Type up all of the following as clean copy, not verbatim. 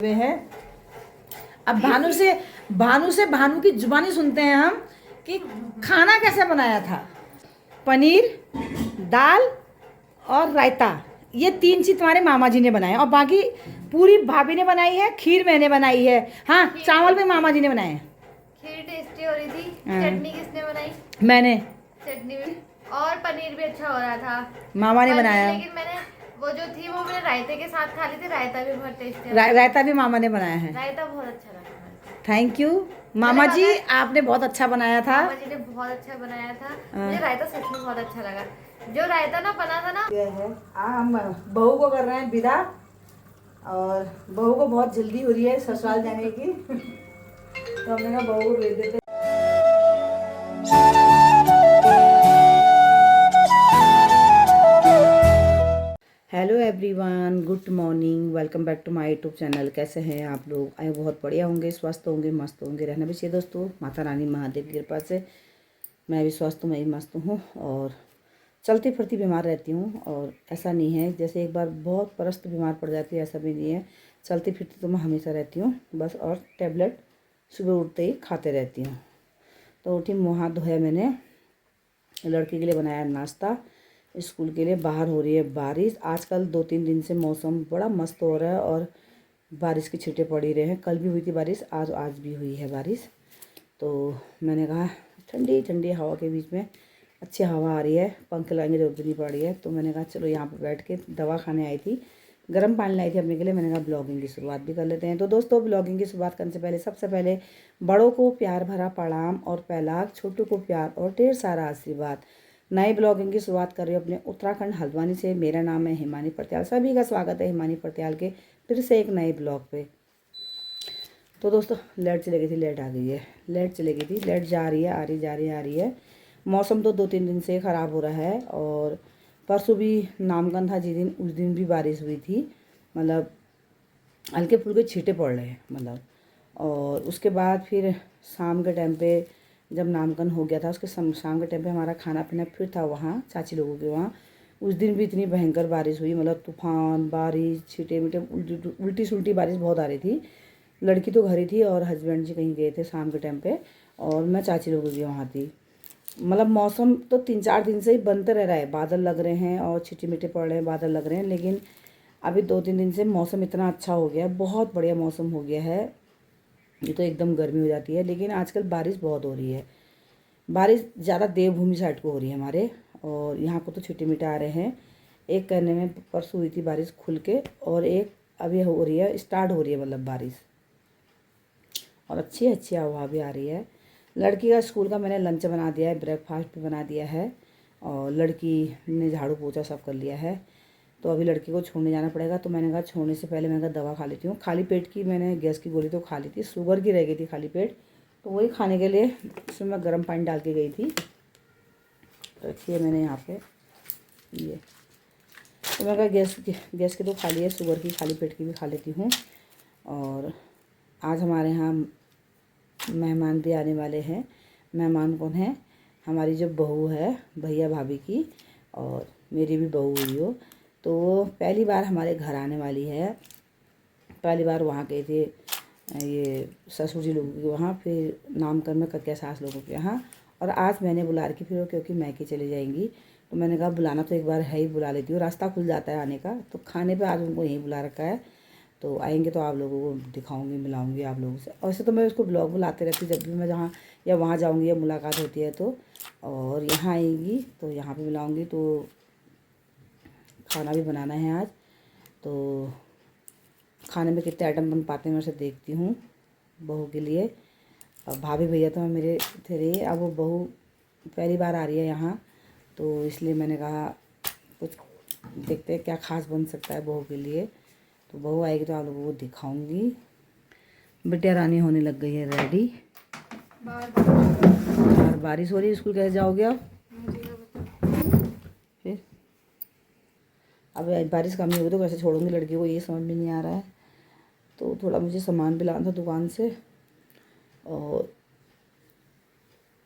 वे है। अब भानु की जुबानी सुनते हैं हम कि खाना कैसे बनाया था। पनीर, दाल और रायता, ये 3 चीज तुम्हारे मामा जी ने बनाए और बाकी पूरी भाभी ने बनाई है, खीर मैंने बनाई है। हाँ, चावल भी मामा जी ने बनाए हैं। खीर टेस्टी हो रही थी। चटनी किसने बनाई? मैंने। चटनी भी और पनीर भी अच्छा हो रहा था। मामा ने बनाया। लेकिन मैंने वो जो थी वो मैंने रायते के साथ खा ली थी। रायता भी बहुत टेस्टी रायता भी मामा ने बनाया है। रायता बहुत अच्छा लगा। थैंक यू मामा जी, आपने बहुत अच्छा बनाया था। मामा जी ने बहुत अच्छा बनाया था। मुझे रायता सच में बहुत अच्छा लगा। जो रायता ना बना था ना, हम बहू को कर रहे हैं विदा और बहू को बहुत जल्दी हो रही है ससुराल जाने की तो हमने कहा बहू को भेज देते। Hello everyone, good morning, welcome back to my YouTube channel. कैसे हैं आप लोग? आए बहुत बढ़िया होंगे, स्वस्थ होंगे, मस्त होंगे, रहना भी चाहिए दोस्तों। माता रानी महादेव की कृपा से मैं भी स्वस्थ हूँ, मैं भी मस्त हूँ और चलती फिरती बीमार रहती हूँ। और ऐसा नहीं है जैसे एक बार बहुत परस्त बीमार पड़ जाती है, ऐसा भी नहीं है। चलती फिरती तो मैं हमेशा रहती हूँ बस, और टैबलेट सुबह उठते ही खाते रहती हूँ। तो उठी, मुँह हाथ धोया मैंने, लड़की के लिए बनाया नाश्ता, स्कूल के लिए। बाहर हो रही है बारिश। आजकल 2-3 दिन से मौसम बड़ा मस्त हो रहा है और बारिश की छींटें पड़ ही रहे हैं। कल भी हुई थी बारिश, आज भी हुई है बारिश। तो मैंने कहा ठंडी ठंडी हवा के बीच में अच्छी हवा आ रही है, पंखे लगाने की जरूरत नहीं पड़ रही है। तो मैंने कहा चलो यहाँ पर बैठ के दवा खाने आई थी, गर्म पानी लाई थी अपने के लिए। मैंने कहा ब्लॉगिंग की शुरुआत भी कर लेते हैं। तो दोस्तों, ब्लॉगिंग की शुरुआत करने से पहले सबसे पहले बड़ों को प्यार भरा प्रणाम और पहला, छोटों को प्यार और ढेर सारा आशीर्वाद। नई ब्लॉगिंग की शुरुआत कर रही हूँ अपने उत्तराखंड हल्द्वानी से। मेरा नाम है हिमानी प्रत्याल। सभी का स्वागत है हिमानी प्रत्याल के फिर से एक नए ब्लॉग पे। तो दोस्तों, लाइट चली गई थी, लाइट आ गई है। लाइट चली गई थी, लाइट जा रही है, आ रही, जा रही है, आ रही है। मौसम तो 2-3 दिन से ख़राब हो रहा है और परसों भी नामकरण था जिस दिन, उस दिन भी बारिश हुई थी। मतलब हल्के फुल्के छींटे पड़ रहे हैं मतलब। और उसके बाद फिर शाम के टाइम पे जब नामकरण हो गया था, उसके शाम के टाइम पे हमारा खाना पीना फिर था वहाँ चाची लोगों के वहाँ। उस दिन भी इतनी भयंकर बारिश हुई, मतलब तूफान बारिश, छींटे मीटे, उल्टी सुल्टी बारिश बहुत आ रही थी। लड़की तो घर ही थी और हस्बैंड जी कहीं गए थे शाम के टाइम पे, और मैं चाची लोगों की वहाँ थी। मतलब मौसम तो 3-4 दिन से ही बनते रह रहा है, बादल लग रहे हैं और छिटे मिटे पड़ रहे हैं, बादल लग रहे हैं। लेकिन अभी 2-3 दिन से मौसम इतना अच्छा हो गया है, बहुत बढ़िया मौसम हो गया है। ये तो एकदम गर्मी हो जाती है, लेकिन आजकल बारिश बहुत हो रही है। बारिश ज़्यादा देवभूमि साइड को हो रही है हमारे, और यहाँ को तो छिटे मिटे आ रहे हैं। एक कहने में परसों हुई थी बारिश खुल के, और एक अभी हो रही है, स्टार्ट हो रही है मतलब बारिश, और अच्छी अच्छी हवा भी आ रही है। लड़की का स्कूल का मैंने लंच बना दिया है, ब्रेकफास्ट भी बना दिया है, और लड़की ने झाड़ू पोछा सब कर लिया है। तो अभी लड़की को छोड़ने जाना पड़ेगा। तो मैंने कहा छोड़ने से पहले मैंने कहा दवा खा लेती हूँ। खाली पेट की मैंने गैस की गोली तो खा ली थी, शुगर की रह गई थी खाली पेट, तो वही खाने के लिए उसमें मैं गर्म पानी डाल के गई थी। रखिए मैंने यहाँ पे ये, तो मैं कहा गैस की तो खा ली है, शुगर की खाली पेट की भी खा लेती हूँ। और आज हमारे यहाँ मेहमान भी आने वाले हैं। मेहमान कौन है? हमारी जो बहू है, भैया भाभी की, और मेरी भी बहू हुई हो, तो वो पहली बार हमारे घर आने वाली है। पहली बार वहाँ गए थे ये ससुर जी लोगों के वहाँ, फिर नामकरण में कक्या सास लोगों के यहाँ, और आज मैंने बुला रखी फिर वो, क्योंकि मैके चली जाएंगी। तो मैंने कहा बुलाना तो एक बार है ही, बुला लेती हूँ, रास्ता खुल जाता है आने का। तो खाने पे आज उनको यहीं बुला रखा है, तो आएंगे तो आप लोगों को दिखाऊंगी, मिलाऊंगी आप लोगों से। वैसे तो मैं उसको ब्लॉग बुलाते रहती हूँ जब भी मैं जहाँ या वहाँ जाऊँगी या मुलाकात होती है तो, और यहाँ आएंगी तो यहाँ पे मिलाऊंगी। तो खाना भी बनाना है आज, तो खाने में कितने आइटम बन पाते हैं मैं उसे देखती हूँ बहू के लिए। और भाभी भैया तो मेरे थे रहे, अब वो बहू पहली बार आ रही है यहाँ, तो इसलिए मैंने कहा कुछ देखते हैं क्या खास बन सकता है बहू के लिए। तो बहू आएगी तो आप लोगों को दिखाऊंगी। बिटिया रानी होने लग गई है रेडी। बाहर बारिश हो रही है, स्कूल कैसे जाओगे आप? फिर अब बारिश कम नहीं होगी तो कैसे छोड़ूंगी लड़की को, ये समझ में नहीं आ रहा है। तो थोड़ा मुझे सामान भी लाना था दुकान से, और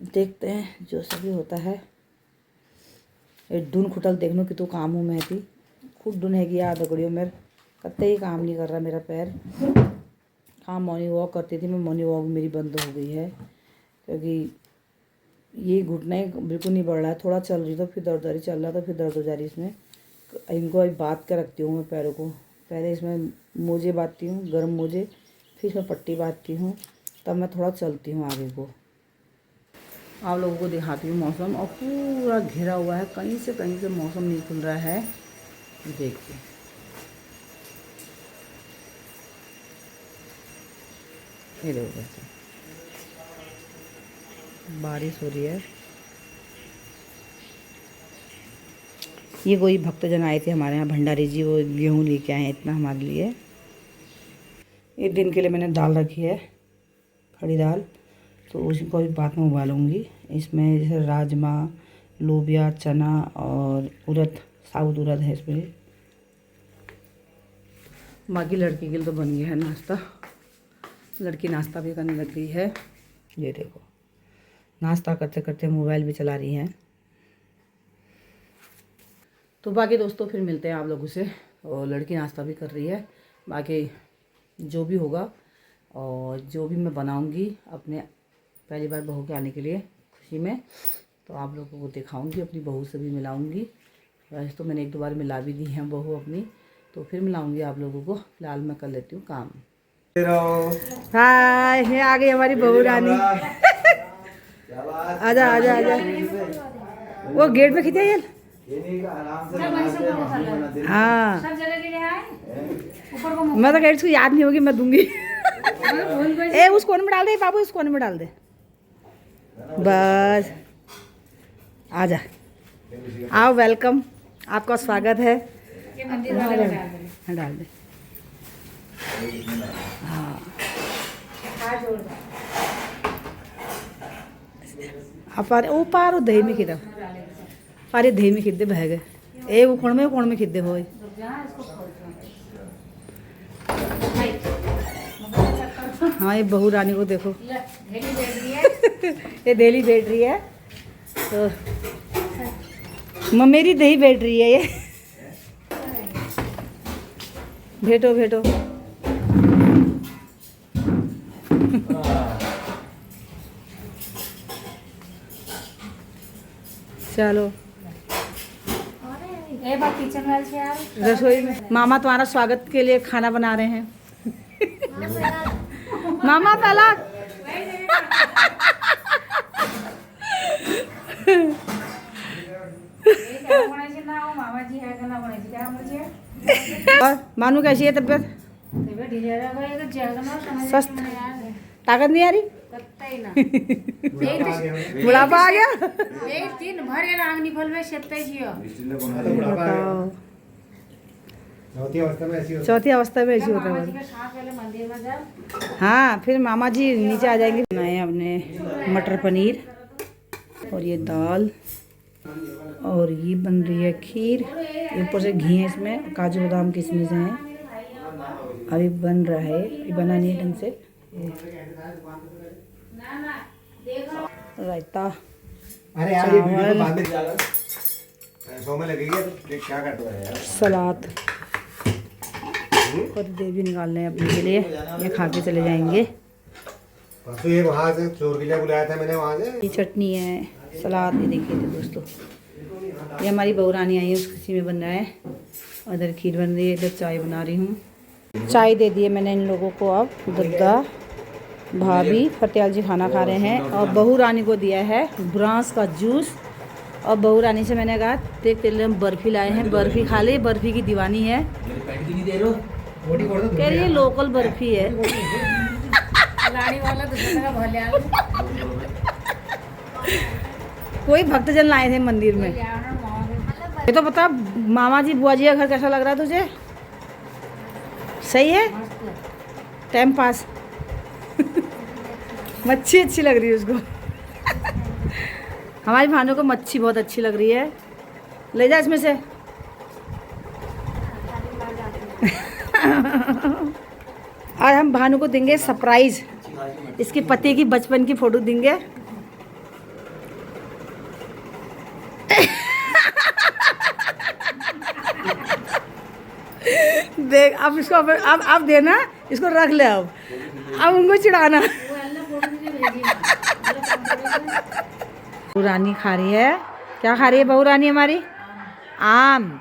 देखते हैं जो सभी होता है। ये डून खुटल देखने की तो काम हूँ मैं थी, खुद डून है कि याद दगड़ियों मेरे कत्ते ही काम नहीं कर रहा मेरा पैर। कहाँ मॉर्निंग वॉक करती थी मैं, मॉर्निंग वॉक मेरी बंद हो गई है क्योंकि ये घुटने बिल्कुल नहीं बढ़ रहा है। थोड़ा चल रही तो फिर दर्द हो रही, चल रहा था फिर दर्द हो जा रही। इसमें इनको अभी बांध के रखती हूँ मैं पैरों को। पहले इसमें मोजे बांधती हूँ, गर्म मोजे, फिर इसमें पट्टी बांधती हूँ, तब मैं थोड़ा चलती हूँ आगे को। आप लोगों को दिखाती हूँ मौसम, और पूरा घिरा हुआ है, कहीं से मौसम नहीं खुल रहा है। देखिए ये देखो कैसे बारिश हो रही है। ये कोई भक्तजन आए थे हमारे यहाँ, भंडारी जी, वो गेहूँ लेके आए हैं इतना हमारे लिए। एक दिन के लिए मैंने दाल रखी है, खड़ी दाल, तो उसी को भी बाद में उबालूँगी। इसमें जैसे राजमा, लोबिया, चना और उड़द, साबुत उड़द है इसमें। बाकी लड़की के लिए तो बन गया है नाश्ता, लड़की नाश्ता भी करने लग गई है। ये देखो नाश्ता करते करते मोबाइल भी चला रही हैं। तो बाकी दोस्तों फिर मिलते हैं आप लोगों से। और लड़की नाश्ता भी कर रही है। बाकी जो भी होगा और जो भी मैं बनाऊंगी अपने पहली बार बहू के आने के लिए खुशी में, तो आप लोगों को दिखाऊंगी, अपनी बहू से भी मिलाऊंगी। वैसे तो मैंने एक दो बार मिला भी दी है बहू अपनी, तो फिर मिलाऊंगी आप लोगों को। फिलहाल मैं कर लेती हूँ काम। हाय, ये आ गई हमारी बहू रानी। आजा आजा आजा, वो गेट में खींचे यार। हाँ मैं तो कह, इसको याद नहीं होगी, मैं दूंगी। ए उस कोने में डाल दे बाबू, उस कोने में डाल दे बस। आजा, आओ, वेलकम, आपका स्वागत है। हाँ डाल दे। हाँ आप ओ पारो दही में खिदा, पारे दही में खिदे बह गए। ए वो कोण में खिदे हो। हाँ ये बहू रानी को देखो, ये डेली बैठ रही है, तो मेरी दही बैठ रही है ये। भेटो भेटो। चलो रसोई में मामा तुम्हारा स्वागत के लिए खाना बना रहे हैं। मामा पहला और मानू कैसी है तबीयत? स्वस्थ, ताकत नहीं आ रही, बुढ़ापा आ गया। चौथी अवस्था में ऐसी होता है। हाँ फिर मामा जी नीचे आ जाएंगे। बनाए अपने मटर पनीर, और ये दाल, और ये बन रही है खीर, ऊपर से घी है इसमें, काजू बादाम किशमिश हैं। अभी बन रहा है, ये बना नहीं ढंग से। रायता, सलाद, और दे भी निकालने हैं अपने के लिए, ये खा के चले जाएंगे। तो ये वहाँ से चोर के लिए बुलाया था मैंने, वहाँ से ये चटनी है, सलाद, ये देखिए दोस्तों, ये हमारी बहू रानी आई है, उस खुशी में बन रहा है। उधर खीर बन रही है, इधर चाय बना रही हूँ। चाय दे दिए मैंने इन लोगों को। अब दद्दा, भाभी, फतेहाल जी खाना खा रहे हैं, और बहू रानी को दिया है ब्रांस का जूस। और बहू रानी से मैंने कहा देख तेरे लिए हम बर्फ़ी लाए हैं, बर्फ़ी खा ले, बर्फ़ी की दीवानी है। कह रही है लोकल बर्फ़ी है। कोई भक्तजन लाए थे मंदिर में। ये तो बता मामा जी बुआ जी का घर कैसा लग रहा है तुझे? सही है, टाइम पास। मच्छी अच्छी लग रही है उसको। हमारी भानु को मच्छी बहुत अच्छी लग रही है, ले जा इसमें से। आज हम भानु को देंगे सरप्राइज, इसके पति की बचपन की फोटो देंगे। देख अब इसको, अब देना इसको रख ले अब उनको चिढ़ाना। बहू रानी खा रही है, क्या खा रही है बहू रानी हमारी? आम।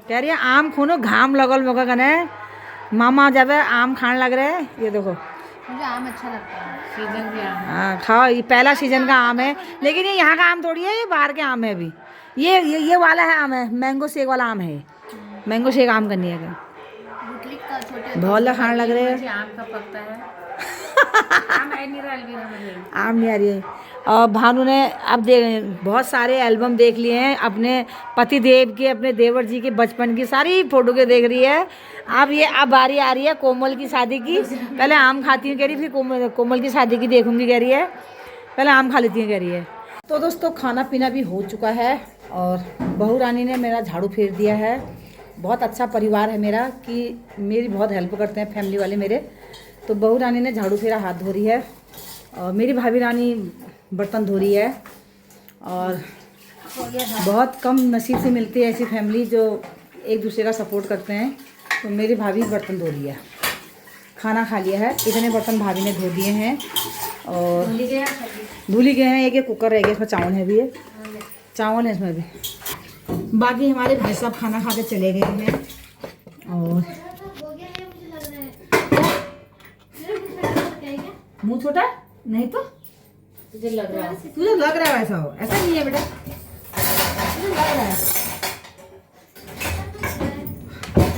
कह रही है आम खूनो घाम लगल मौका कने मामा जब आम खाने लग रहे हैं। ये देखो मुझे आम अच्छा लगता है, सीजन भी आम। हाँ खाओ, ये पहला सीजन का आम है, लेकिन ये यहाँ का आम थोड़ी है, ये बाहर के आम है अभी। ये वाला है आम है, मैंगो शेक वाला आम है, मैंगो शेक आम करनी है क्या? बुटली का छोटे बहुत खाने लग रहे हैं। आम का पकता है। आम है नहीं रहा मुझे। आम नहीं आ रही है। और भानु ने अब बहुत सारे एल्बम देख लिए हैं अपने पति देव के, अपने देवर जी के बचपन की सारी फोटो के देख रही है। अब बारी आ रही है कोमल की शादी की। पहले आम खाती हूँ कह रही, फिर कोमल की शादी की देखूंगी कह रही है, पहले आम खा लेती हूँ कह रही है। तो दोस्तों खाना पीना भी हो चुका है और बहू रानी ने मेरा झाड़ू फेर दिया है। बहुत अच्छा परिवार है मेरा कि मेरी बहुत हेल्प करते हैं फैमिली वाले मेरे। तो बहू रानी ने झाड़ू फेरा, हाथ धो रही है और मेरी भाभी रानी बर्तन धो रही है। और बहुत कम नसीब से मिलती है ऐसी फैमिली जो एक दूसरे का सपोर्ट करते हैं। तो मेरी भाभी बर्तन धो रही है, खाना खा लिया है, इतने बर्तन भाभी ने धो दिए हैं और धुल ही गए हैं। एक कुकर रह गया, इसमें चावल है भी, है चावल है इसमें भी। बाकी हमारे भाई साहब खाना खा के चले गए हैं। और मुँह छोटा नहीं तो तुझे लग रहा है वैसा हो, ऐसा नहीं है बेटा, तुझे लग रहा है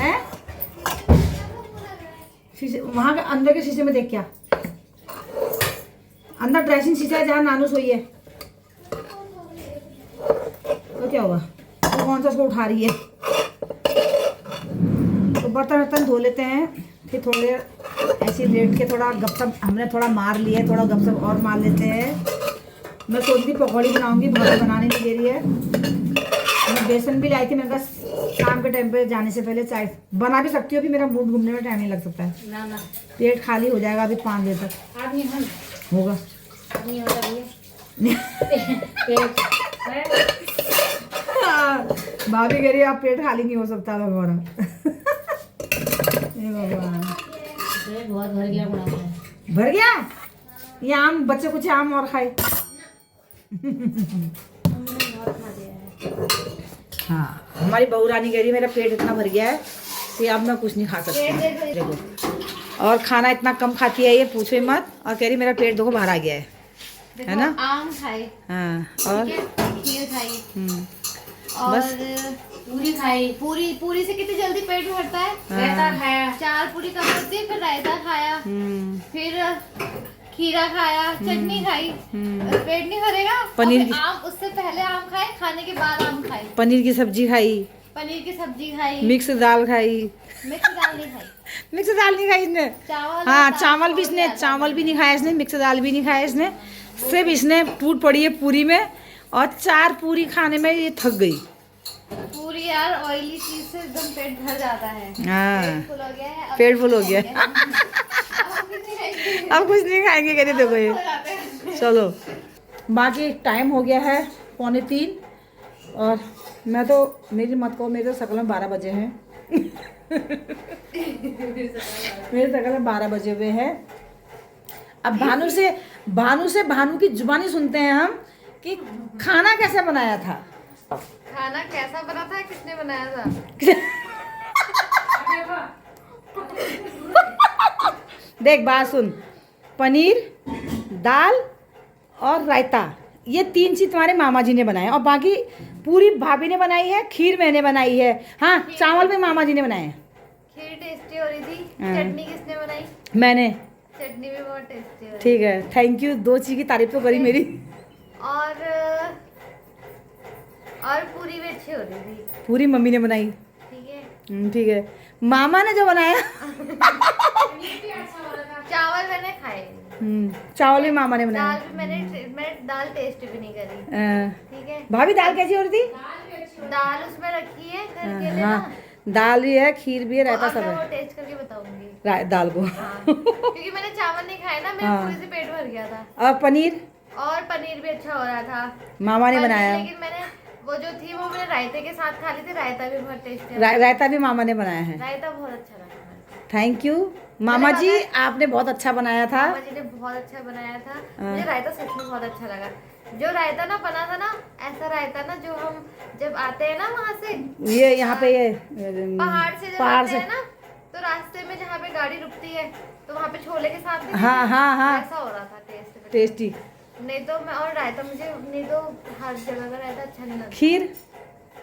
हैं? शीशे वहां के अंदर के शीशे में देख, क्या अंदर ड्रेसिंग शीशा है जहाँ नानू सोई है, तो क्या हुआ? तो कौन सा उसको उठा रही है? तो बर्तन धो लेते हैं, फिर थोड़ी देर ऐसे लेट के थोड़ा गपशप हमने थोड़ा मार लिया है, थोड़ा गपशप और मार लेते हैं। मैं सोच रही पकौड़ी बनाऊंगी, भाभी बनाने नहीं दे रही है। मैं बेसन भी लाई थी, मैंने कहा शाम के टाइम पे जाने से पहले चाय बना भी सकती हूँ, अभी मेरा मूड घूमने में टाइम नहीं लग सकता है ना। पेट खाली हो जाएगा अभी 5 बजे तक होगा। भाभी कह रही है आप पेट खाली नहीं हो सकता भगवान। बहुत भर गया, भर गया। ये आम बच्चे कुछ आम और खाए। हाँ हमारी बहू रानी कह रही है मेरा पेट इतना भर गया है कि अब मैं कुछ नहीं खा सकती। देखो और खाना इतना कम खाती है ये, पूछो मत। और कह रही मेरा पेट देखो बाहर आ गया है ना। आम खाए, हाँ और खीर खाई और बस पूरी खाई। पूरी से कितनी जल्दी पेट भरता है। रायता खाया, 4 पूरी कम होती है, फिर रायता खाया, फिर खीरा खाया, चटनी खाई, पेट नहीं भरेगा। पनीर आम उससे पहले आम खाए, खाने के बाद आम खाई, पनीर की सब्जी खाई, मिक्स दाल खाई। मिक्स दाल नहीं खाई, मिक्स दाल नहीं खाई इसने। हाँ चावल भी इसने, चावल भी नहीं खाया इसने, मिक्स दाल भी नहीं खाया इसने। सिर्फ इसने टूट पड़ी है पूरी में, और 4 पूरी खाने में ये थक गई। पूरी यार ऑयली चीज से एकदम पेट भर जाता है। हाँ पेट फुल हो गया है, पेट फुल हो गया। अब कुछ नहीं खाएंगे कह रही देखो ये। चलो बाकी टाइम हो गया है 2:45 और मैं तो, मेरी मत कहो, मेरे तो सकल में 12 बजे हैं। मेरे सकल में 12 बजे हुए हैं। अब भानु से भानु की जुबानी सुनते हैं हम कि खाना कैसे बनाया था। खाना कैसा बना था, किसने बनाया था? देख बात सुन, पनीर, दाल और रायता, ये 3 चीज तुम्हारे मामा जी ने बनाए और बाकी पूरी भाभी ने बनाई है, खीर मैंने बनाई है। हाँ चावल भी मामा जी ने बनाए हैं। खीर टेस्टी हो रही थी। चटनी किसने बनाई? मैंने। चटनी भी बहुत टेस्टी हो रही। ठीक है थैंक यू, 2 चीज की तारीफ तो करी मेरी। और पूरी भी अच्छी हो रही थी। पूरी मम्मी ने बनाई। ठीक है ठीक है, मामा ने जो बनाया। चावल मैंने खाए, चावल भी मामा ने बनाया। दाल भी मैंने दाल टेस्ट भी नहीं करी। ठीक है भाभी दाल कैसी हो रही थी? दाल उसमें रखी है करके लेना। हाँ दाल भी है, खीर भी है, रायता सब मैं वो है। टेस्ट करके बताऊंगी दाल को। क्योंकि मैंने चावल नहीं खाए ना, मेरे पूरी से पेट भर गया था। और पनीर भी अच्छा हो रहा था, मामा ने बनाया। लेकिन मैंने वो जो थी वो मैंने रायते के साथ खा ली थी। रायता भी बहुत टेस्टी है। रायता भी मामा ने बनाया है। रायता बहुत अच्छा लगा। थैंक यू मामा जी, आपने बहुत अच्छा बनाया था। मामा जी ने बहुत अच्छा बनाया था। मुझे रायता सच में बहुत अच्छा लगा। जो रायता ना बना था ना, ऐसा रायता ना जो हम जब आते हैं ना वहाँ से, ये यहाँ पे ये पहाड़ से जब पहाड़ आते से, हैं ना, तो रास्ते में जहाँ पे गाड़ी रुकती है तो वहाँ पे छोले के साथ में हाँ हाँ हाँ, ऐसा हो रहा था टेस्ट। टेस्टी। नहीं तो मैं, और रायता मुझे नहीं तो हर जगह का रायता अच्छा नहीं लगता। खीर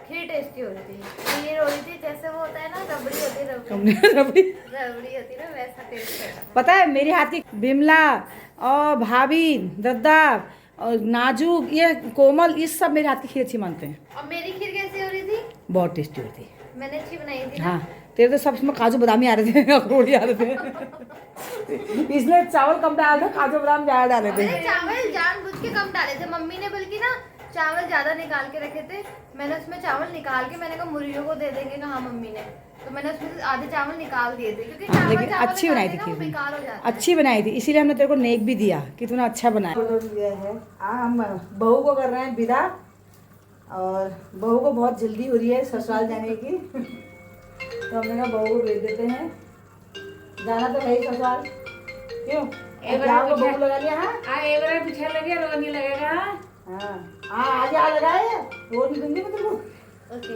खीर टेस्टी हो रही थी, खीर हो रही थी जैसे वो होता है ना रबड़ी होती है, रबड़ी रबड़ी। रबड़ी होती है ना, वैसा टेस्ट है। पता है मेरे हाथ की बिमला और भाभी दद्दा और नाजुक, ये कोमल, ये सब मेरे हाथ की खीर अच्छी मानते हैं। और मेरी खीर कैसी हो रही थी? बहुत टेस्टी होती है। मैंने अच्छी बनाई थी ना। हाँ, तेरे तो सब इसमें काजू बादाम ही आ रहे थे, अखरोट आ रहे थे। इसलिए चावल कम डाल थे, काजू बादाम ज्यादा डाले थे। मैंने चावल जानबूझ के कम डाले थे, मम्मी ने बल्कि ना चावल ज्यादा निकाल के रखे थे। मैंने उसमें चावल निकाल के, मैंने कहा मुर्गियों को दे देंगे, कहा मम्मी ने, तो मैंने उसमें से आधे चावल निकाल दिए थे, क्योंकि चावल लेकिन चावल अच्छी निकाल बनाई के थी ना वो खीर, बेकार हो जाता है। अच्छी बनाई थी, इसीलिए हमने तेरे को नेक भी दिया कि तूने अच्छा बनाया। हम बहू को कर रहे हैं विदा, और बहू को बहुत जल्दी हो रही है ससुराल जाने की। तो हमने कहा बहू को भेज देते हैं, जाना तो है ही ससुराल। क्यों जाओ, बहू लगा लिया। हाँ एक बार पीछे लगे, रोज नहीं लगेगा। हाँ हाँ, आज यहाँ लगाए, वो नहीं दूंगी मैं तेरे को। ओके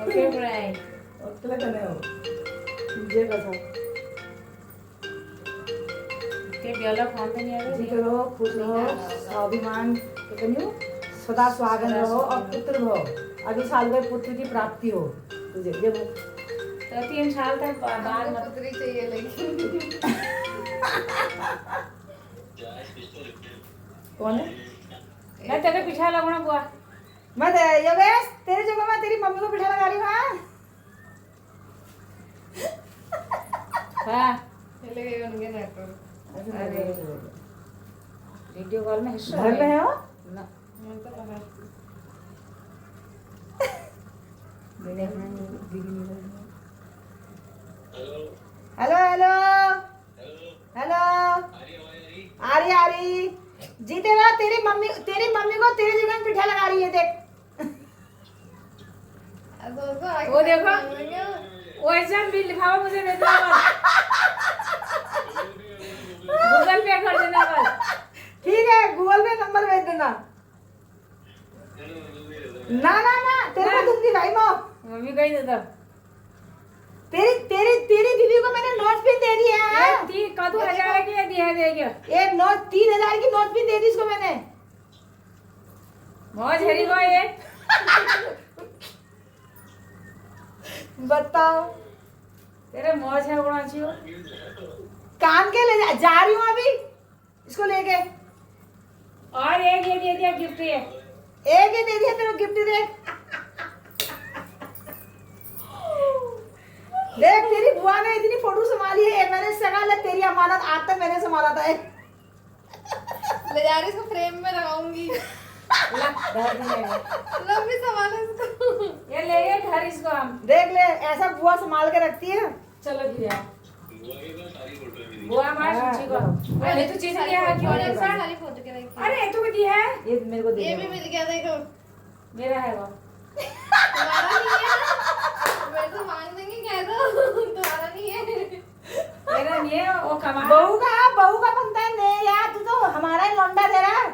ओके फ्राई अकेला करने हो मुझे कसम। के ब्याला खाते नहीं आ जीते रहो, खुश रहो, स्वाभिमान कहूँ सदा स्वागत रहो, और पुत्र हो। अभी साल में पुत्र की प्राप्ति हो तुझे। जब तो 3 साल तक बाद मत पुत्री चाहिए लेकिन कौन है? मैं तेरे पीछे लगना बुआ। मैं योगेश, तेरे जगह मैं तेरी मम्मी को बिठा लगा रही हूँ। हां चले गए उनके नेटवर्क। अरे वीडियो कॉल में हिस्सा घर में हो? ना मैं तो लगा हेलो हेलो हेलो, आ रही जीते रहो। तेरी मम्मी को तेरी जगह में बिठा लगा रही है, देख। वो देखो, वो ऐसा बिल लिखाओ मुझे दे दो, गूगल पे कर देना बस। ठीक है, गूगल पे नंबर भेज देना। ना तेरे को दूंगी भाई माँ। मम्मी कही दे दो। तेरी बीवी को मैंने नोट भी दे दिया है। ये 3000 की दिया देगा। एक नोट 3000 की नोट भी दे दी इसको मैंने। मौज हरी को ये बताओ, तेरे मौज है बड़ा अच्छी हो। कान के ले जा रही हूँ अभी इसको लेके। और एक ये दे दिया गिफ्ट है। एक ही दे दिया तेरे को गिफ्ट। देख तेरी बुआ ने इतनी फोटो संभाली है, मैंने संभाला। तेरी अमानत आज तक मैंने संभाला था। ले जा रही इसको फ्रेम में लगाऊंगी। ला धर दिया। लंबी सवाल है इसको। ये ले गए घर इसको हम। देख ले, ऐसा बुआ संभाल के रखती है। चलो भैया बुआ मार सूची को। पहले तो चीज लिया है क्यों नहीं सर? सारी फोटो के रखी। अरे तू दी है? ये मेरे को दे ये दो। भी मिल गया, देखो मेरा है वो। तुम्हारा नहीं है। मैं तो मांग देंगे, कह दो तुम्हारा नहीं है। मेरा नहीं है, वो कमा। बहू का बनता है नहीं यार, तू तो हमारा ही लौंडा दे रहा है।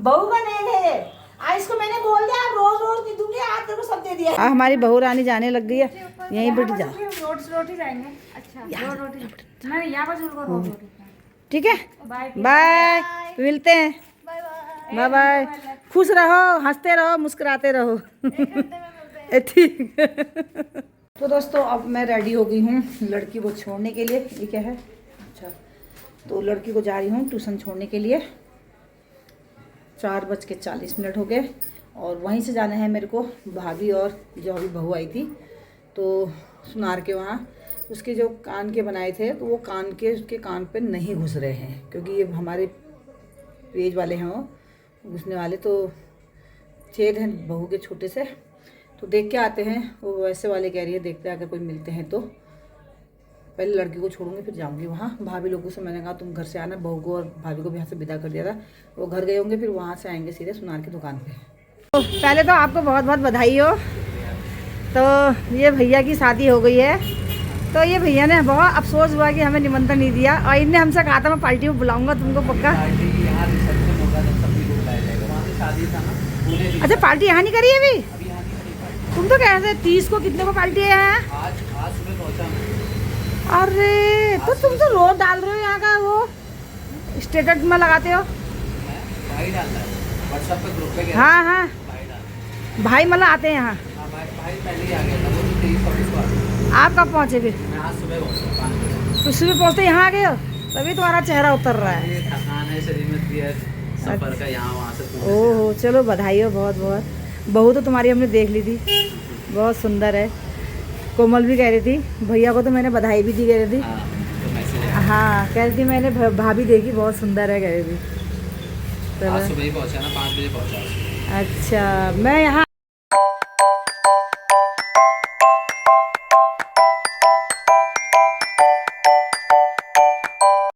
बहू का नहीं है। आज इसको मैंने बोल दिया रोज नहीं दूंगी, आज तेरे को सब दे दिया। हमारी बहू रानी जाने लग गई है, यहीं बैठ जा। रोटी जाएंगे। अच्छा दो रोटी नहीं, यहाँ पर जुड़ रोटी। ठीक है, बाय बाय, मिलते हैं। Bye bye. बाय बाय, खुश रहो, हंसते रहो, मुस्कुराते रहो। ठीक। तो दोस्तों अब मैं रेडी हो गई हूँ लड़की को छोड़ने के लिए। ये क्या है? अच्छा, तो लड़की को जा रही हूँ ट्यूशन छोड़ने के लिए। 4:40 हो गए, और वहीं से जाना है मेरे को भाभी और जो अभी बहू आई थी तो सुनार के वहाँ। उसके जो कान के बनाए थे तो वो कान के उसके कान पे नहीं घुस रहे हैं, क्योंकि ये हमारे पेज वाले हैं वो घुसने वाले, तो छेद हैं बहू के छोटे से। तो देख के आते हैं, वो वैसे वाले कह रही है, देखते हैं अगर कोई मिलते हैं तो। पहले लड़की को छोड़ूंगी फिर जाऊंगी वहाँ। भाभी लोगों से मैंने कहा तुम घर से आना, बहू को और भाभी को भी यहाँ से विदा कर दिया था। वो घर गए होंगे, फिर वहाँ से आएंगे सीधे सुनार की दुकान पे। तो पहले तो आपको बहुत बहुत बधाई हो। तो ये भैया की शादी हो गई है, तो ये भैया ने बहुत अफसोस हुआ कि हमें निमंत्रण नहीं दिया, और इनने हमसे कहा था मैं पार्टी में बुलाऊंगा तुमको पक्का। अच्छा पार्टी यहाँ नहीं करी है अभी? तुम तो कह रहे थे 30 को कितने को पार्टी है? आज सुबह पहुंचा। अरे तो तुम तो रोज डाल रहे हो यहाँ का वो स्टेटस में लगाते हो। भाई डालता है व्हाट्सएप पे ग्रुप पे। हाँ हाँ भाई डालता भाई मतलब आते हैं यहाँ। है। भाई पहले ही आ गया था, वो तो 23-24 को आ गया। आप कब पहुँचे फिर? मैं आज सुबह पहुंचा 5 बजे। तो सुबह पहुँचते यहाँ आ गए हो, तभी तुम्हारा चेहरा उतर रहा है। ये थकान है शरीर में इतनी है, सफर का यहाँ वहाँ से पूरे से। ओहो चलो बधाई हो बहुत बहुत। बहू तो तुम्हारी हमने देख ली थी, बहुत सुंदर है। कोमल भी कह रही थी, भैया को तो मैंने बधाई भी दी कह रही थी। हाँ, तो मैसेज है। हाँ कह रही थी मैंने भाभी देखी बहुत सुंदर है कह रही थी। आज चलो सुबह ही पहुंचा ना, 5 बजे पहुंचा। अच्छा मैं यहाँ